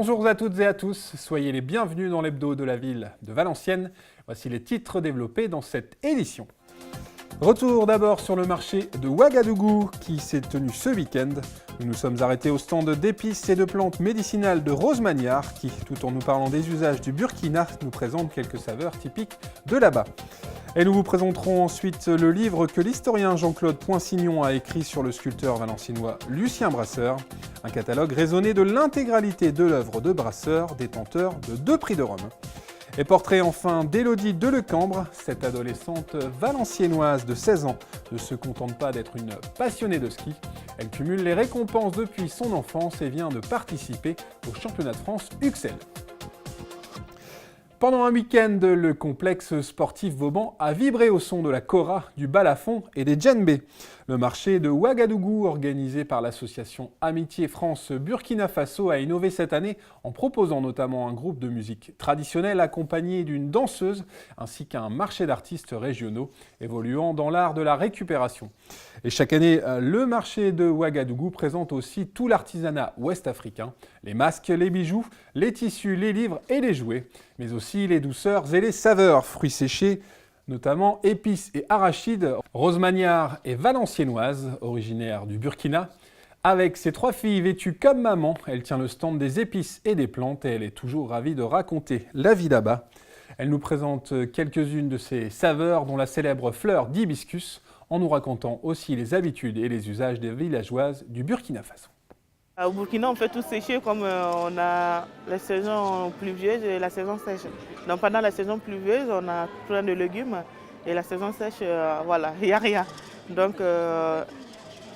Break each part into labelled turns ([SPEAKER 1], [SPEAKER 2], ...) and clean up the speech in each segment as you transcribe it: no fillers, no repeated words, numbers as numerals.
[SPEAKER 1] Bonjour à toutes et à tous, soyez les bienvenus dans l'hebdo de la ville de Valenciennes. Voici les titres développés dans cette édition. Retour d'abord sur le marché de Ouagadougou qui s'est tenu ce week-end. Nous nous sommes arrêtés au stand d'épices et de plantes médicinales de Rosemagnard qui, tout en nous parlant des usages du Burkina, nous présente quelques saveurs typiques de là-bas. Et nous vous présenterons ensuite le livre que l'historien Jean-Claude Poinsignon a écrit sur le sculpteur valenciennois Lucien Brasseur, un catalogue raisonné de l'intégralité de l'œuvre de Brasseur, détenteur de 2 prix de Rome. Et portrait enfin d'Élodie Delecambre, cette adolescente valenciennoise de 16 ans ne se contente pas d'être une passionnée de ski, elle cumule les récompenses depuis son enfance et vient de participer au championnat de France UXL. Pendant un week-end, le complexe sportif Vauban a vibré au son de la kora, du balafon et des djembés. Le marché de Ouagadougou, organisé par l'association Amitié France-Burkina Faso, a innové cette année en proposant notamment un groupe de musique traditionnelle accompagné d'une danseuse, ainsi qu'un marché d'artistes régionaux évoluant dans l'art de la récupération. Et chaque année, le marché de Ouagadougou présente aussi tout l'artisanat ouest-africain, les masques, les bijoux, les tissus, les livres et les jouets, mais aussi les douceurs et les saveurs, fruits séchés, notamment épices et arachides. Rosemagnard est valenciennoise, originaire du Burkina. Avec ses 3 filles vêtues comme maman, elle tient le stand des épices et des plantes et elle est toujours ravie de raconter la vie là-bas. Elle nous présente quelques-unes de ses saveurs, dont la célèbre fleur d'hibiscus, en nous racontant aussi les habitudes et les usages des villageoises du Burkina Faso.
[SPEAKER 2] Au Burkina, on fait tout sécher comme on a la saison pluvieuse et la saison sèche. Donc pendant la saison pluvieuse, on a plein de légumes et la saison sèche, voilà, il n'y a rien. Donc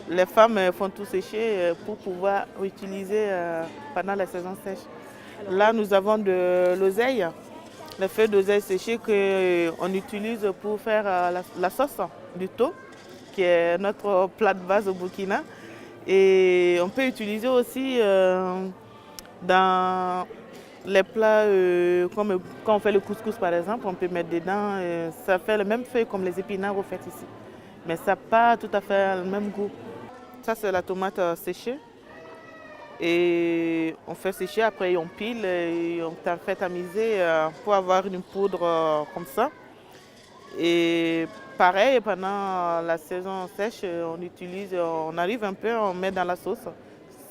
[SPEAKER 2] les femmes font tout sécher pour pouvoir utiliser pendant la saison sèche. Là, nous avons de l'oseille, les feuilles d'oseille séchées qu'on utilise pour faire la sauce du thon, qui est notre plat de base au Burkina. Et on peut utiliser aussi dans les plats, comme quand on fait le couscous par exemple, on peut mettre dedans, ça fait le même feuille comme les épinards au fait ici. Mais ça n'a pas tout à fait le même goût. Ça c'est la tomate séchée. Et on fait sécher, après on pile et on fait tamiser pour avoir une poudre comme ça. Et pareil, pendant la saison sèche, on arrive un peu, on met dans la sauce.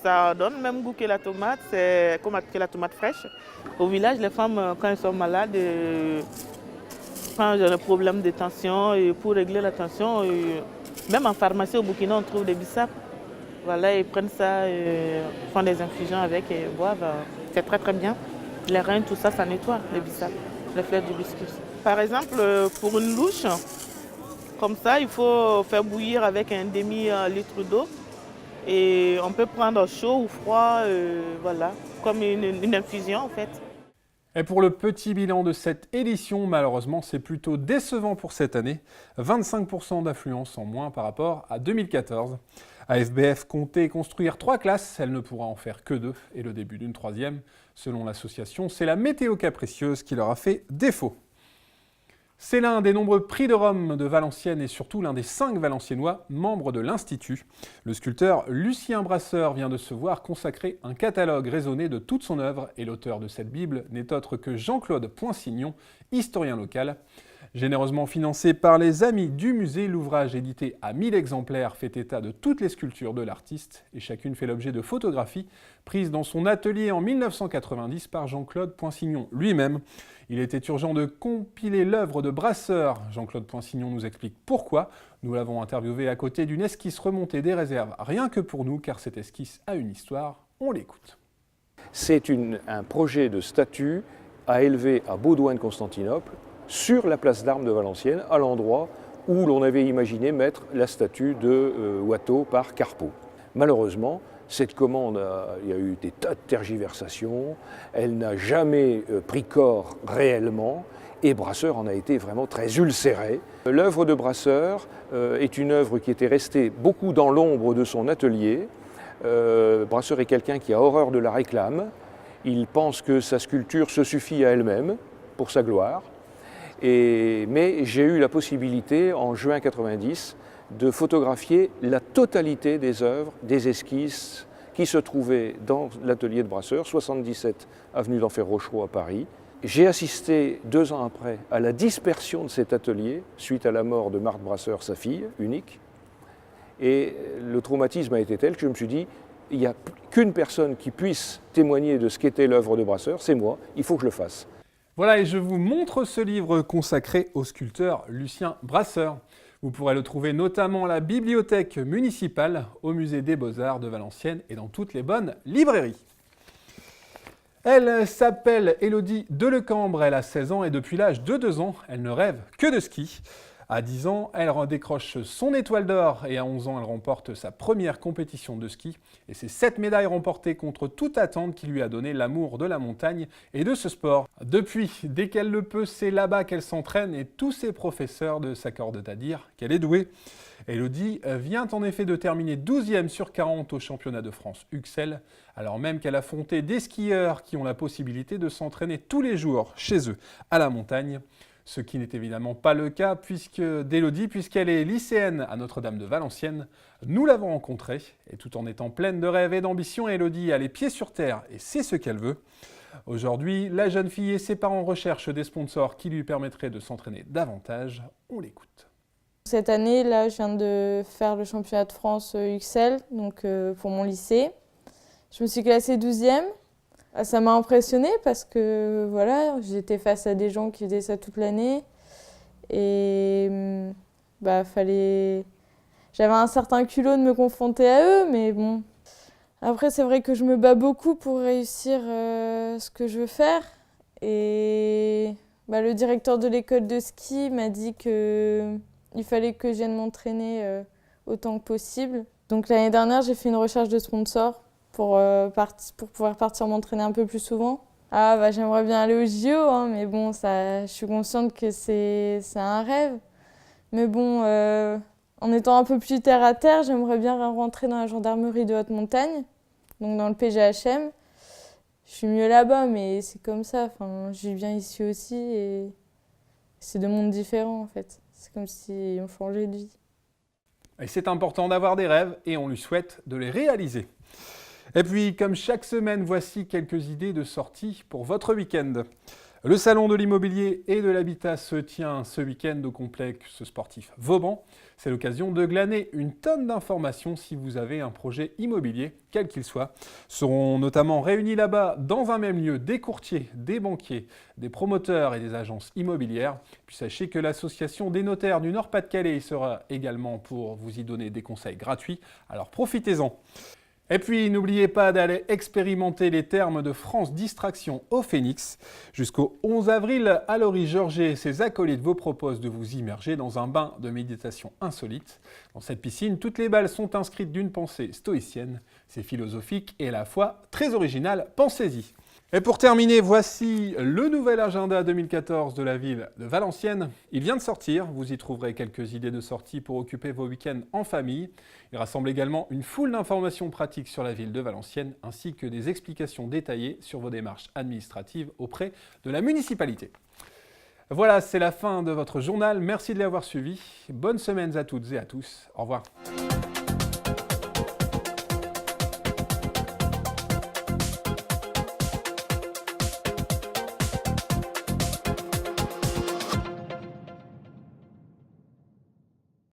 [SPEAKER 2] Ça donne le même goût que la tomate, c'est comme que la tomate fraîche. Au village, les femmes, quand elles sont malades, quand j'ai un problème de tension, et pour régler la tension, même en pharmacie au Burkina, on trouve des bissap. Voilà, ils prennent ça, font des infusions avec et boivent. C'est très très bien. Les reins, tout ça, ça nettoie les bissap, les fleurs d'hibiscus. Par exemple, pour une louche, comme ça, il faut faire bouillir avec un demi-litre d'eau. Et on peut prendre chaud ou froid, voilà, comme une infusion en fait.
[SPEAKER 1] Et pour le petit bilan de cette édition, malheureusement, c'est plutôt décevant pour cette année. 25% d'affluence en moins par rapport à 2014. AFBF comptait construire 3 classes, elle ne pourra en faire que 2 et le début d'une 3e. Selon l'association, c'est la météo capricieuse qui leur a fait défaut. C'est l'un des nombreux prix de Rome de Valenciennes et surtout l'un des 5 Valenciennois membres de l'Institut. Le sculpteur Lucien Brasseur vient de se voir consacrer un catalogue raisonné de toute son œuvre et l'auteur de cette Bible n'est autre que Jean-Claude Poinsignon, historien local. Généreusement financé par les amis du musée, l'ouvrage édité à 1000 exemplaires fait état de toutes les sculptures de l'artiste et chacune fait l'objet de photographies prises dans son atelier en 1990 par Jean-Claude Poinsignon lui-même. Il était urgent de compiler l'œuvre de Brasseur. Jean-Claude Poinsignon nous explique pourquoi. Nous l'avons interviewé à côté d'une esquisse remontée des réserves rien que pour nous, car cette esquisse a une histoire. On l'écoute.
[SPEAKER 3] C'est un projet de statue à élever à Baudouin-de-Constantinople, sur la place d'Armes de Valenciennes, à l'endroit où l'on avait imaginé mettre la statue de Watteau par Carpeaux. Malheureusement, cette commande, il y a eu des tas de tergiversations, elle n'a jamais pris corps réellement et Brasseur en a été vraiment très ulcéré. L'œuvre de Brasseur est une œuvre qui était restée beaucoup dans l'ombre de son atelier. Brasseur est quelqu'un qui a horreur de la réclame, il pense que sa sculpture se suffit à elle-même pour sa gloire. Mais j'ai eu la possibilité, en juin 1990, de photographier la totalité des œuvres, des esquisses qui se trouvait dans l'atelier de Brasseur, 77 avenue d'Enfer Rochereau à Paris. J'ai assisté 2 ans après à la dispersion de cet atelier suite à la mort de Marthe Brasseur, sa fille unique. Et le traumatisme a été tel que je me suis dit, il n'y a qu'une personne qui puisse témoigner de ce qu'était l'œuvre de Brasseur, c'est moi, il faut que je le fasse.
[SPEAKER 1] Voilà, et je vous montre ce livre consacré au sculpteur Lucien Brasseur. Vous pourrez le trouver notamment à la bibliothèque municipale, au musée des Beaux-Arts de Valenciennes et dans toutes les bonnes librairies. Elle s'appelle Élodie Delecambre, elle a 16 ans et depuis l'âge de 2 ans, elle ne rêve que de ski. À 10 ans, elle décroche son étoile d'or et à 11 ans, elle remporte sa première compétition de ski. Et c'est cette médaille remportée contre toute attente qui lui a donné l'amour de la montagne et de ce sport. Depuis, dès qu'elle le peut, c'est là-bas qu'elle s'entraîne et tous ses professeurs s'accordent à dire qu'elle est douée. Élodie vient en effet de terminer 12e sur 40 au championnat de France UXL, alors même qu'elle a affronté des skieurs qui ont la possibilité de s'entraîner tous les jours chez eux à la montagne. Ce qui n'est évidemment pas le cas d'Élodie, puisqu'elle est lycéenne à Notre-Dame de Valenciennes. Nous l'avons rencontrée, et tout en étant pleine de rêves et d'ambition, Élodie a les pieds sur terre et sait ce qu'elle veut. Aujourd'hui, la jeune fille et ses parents recherchent des sponsors qui lui permettraient de s'entraîner davantage. On l'écoute.
[SPEAKER 4] Cette année, là, je viens de faire le championnat de France UXL, donc pour mon lycée. Je me suis classée 12e. Ça m'a impressionnée parce que voilà, j'étais face à des gens qui faisaient ça toute l'année et j'avais un certain culot de me confronter à eux, mais bon. Après, c'est vrai que je me bats beaucoup pour réussir ce que je veux faire et le directeur de l'école de ski m'a dit qu'il fallait que je vienne m'entraîner autant que possible. Donc l'année dernière, j'ai fait une recherche de sponsors pour pouvoir partir m'entraîner un peu plus souvent. J'aimerais bien aller au JO, hein, mais bon, je suis consciente que c'est un rêve. Mais bon, en étant un peu plus terre à terre, j'aimerais bien rentrer dans la gendarmerie de haute montagne, donc dans le PGHM. Je suis mieux là-bas, mais c'est comme ça. Enfin, je vis bien ici aussi et c'est 2 mondes différents en fait. C'est comme si on changeait de vie.
[SPEAKER 1] Et c'est important d'avoir des rêves et on lui souhaite de les réaliser. Et puis, comme chaque semaine, voici quelques idées de sortie pour votre week-end. Le salon de l'immobilier et de l'habitat se tient ce week-end au complexe sportif Vauban. C'est l'occasion de glaner une tonne d'informations si vous avez un projet immobilier, quel qu'il soit. Seront notamment réunis là-bas, dans un même lieu, des courtiers, des banquiers, des promoteurs et des agences immobilières. Puis sachez que l'association des notaires du Nord-Pas-de-Calais sera également pour vous y donner des conseils gratuits. Alors profitez-en. Et puis, n'oubliez pas d'aller expérimenter les thermes de France Distraction au Phénix. Jusqu'au 11 avril, Laurie Georget et ses acolytes vous proposent de vous immerger dans un bain de méditation insolite. Dans cette piscine, toutes les balles sont inscrites d'une pensée stoïcienne. C'est philosophique et à la fois très original, pensez-y. Et pour terminer, voici le nouvel agenda 2014 de la ville de Valenciennes. Il vient de sortir, vous y trouverez quelques idées de sortie pour occuper vos week-ends en famille. Il rassemble également une foule d'informations pratiques sur la ville de Valenciennes, ainsi que des explications détaillées sur vos démarches administratives auprès de la municipalité. Voilà, c'est la fin de votre journal. Merci de l'avoir suivi. Bonnes semaines à toutes et à tous. Au revoir.